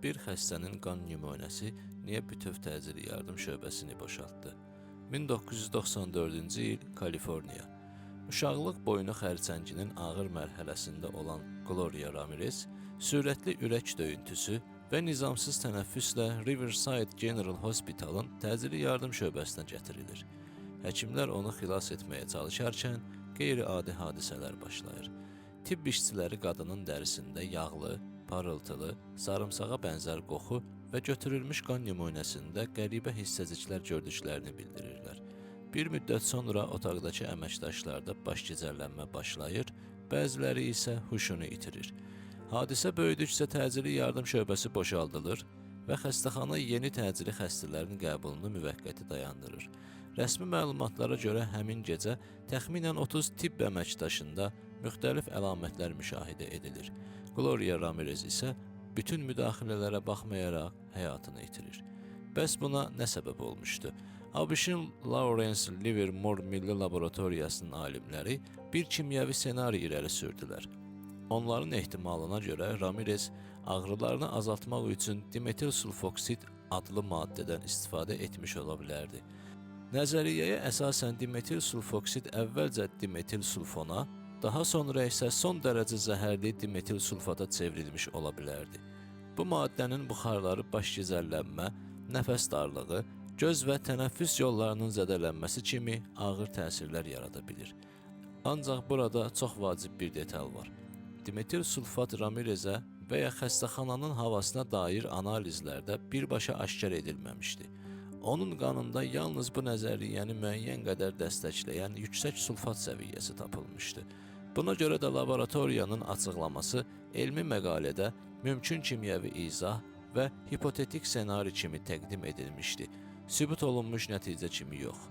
Bir xəstənin qan nümunəsi niyə bütöv təcili yardım şöbəsini boşaltdı? 1994-cü il Kaliforniya. Uşaqlıq boynu xərçənginin ağır mərhələsində olan Gloria Ramirez sürətli ürək döyüntüsü və nizamsız tənəffüslə Riverside General Hospitalın təcili yardım şöbəsinə gətirilir. Həkimlər onu xilas etməyə çalışarkən qeyri-adi hadisələr başlayır. Tibb işçiləri qadının dərisində yağlı, parıltılı, sarımsağa bənzər qoxu və götürülmüş qan nümunəsində qəribə hissəciklər gördüklərini bildirirlər. Bir müddət sonra otaqdakı əməkdaşlarda baş gicəllənmə başlayır, bəziləri isə huşunu itirir. Hadisə böyüdükcə təcili yardım şöbəsi boşaldılır və xəstəxana yeni təcili xəstələrin qəbulunu müvəqqəti dayandırır. Rəsmi məlumatlara görə həmin gecə təxminən 30 tibb əməkdaşında müxtəlif əlamətlər müşahidə edilir. Gloria Ramirez isə bütün müdaxilələrə baxmayaraq həyatını itirir. Bəs buna nə səbəb olmuşdu? ABŞ-ın Lawrence Livermore Milli Laboratoriyasının alimləri bir kimyəvi senari irəli sürdülər. Onların ehtimalına görə Ramirez ağrılarını azaltmaq üçün dimetil sulfoksid adlı maddədən istifadə etmiş ola bilərdi. Nəzəriyyəyə əsasən dimetil sulfoksid əvvəlcə dimetil sulfona, daha sonra isə son dərəcə zəhərli dimetil sulfata çevrilmiş ola bilərdi. Bu maddənin buxarları baş gicəllənmə, nəfəs darlığı, göz və tənəffüs yollarının zədələnməsi kimi ağır təsirlər yarada bilir. Ancaq burada çox vacib bir detal var. Dimetil sulfat Ramirezə və ya xəstəxananın havasına dair analizlərdə birbaşa aşkar edilməmişdi. Onun qanında yalnız bu nəzəriyyəni müəyyən qədər dəstəkləyən yüksək sulfat səviyyəsi tapılmışdı. Buna görə də laboratoriyanın açıqlaması elmi məqalədə mümkün kimyəvi izah və hipotetik senari kimi təqdim edilmişdi. Sübut olunmuş nəticə kimi yox.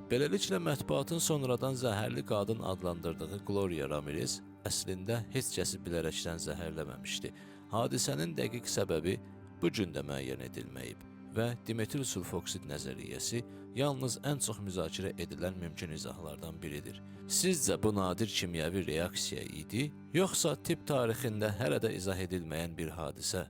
Beləliklə mətbuatın sonradan zəhərli qadın adlandırdığı Gloria Ramirez əslində heç kəsi bilərəkdən zəhərləməmişdi. Hadisənin dəqiq səbəbi bu gün də müəyyən edilməyib və dimetil sulfoksid nəzəriyyəsi yalnız ən çox müzakirə edilən mümkün izahlardan biridir. Sizcə bu nadir kimyəvi reaksiya idi, yoxsa tibb tarixində hələ də izah edilməyən bir hadisə?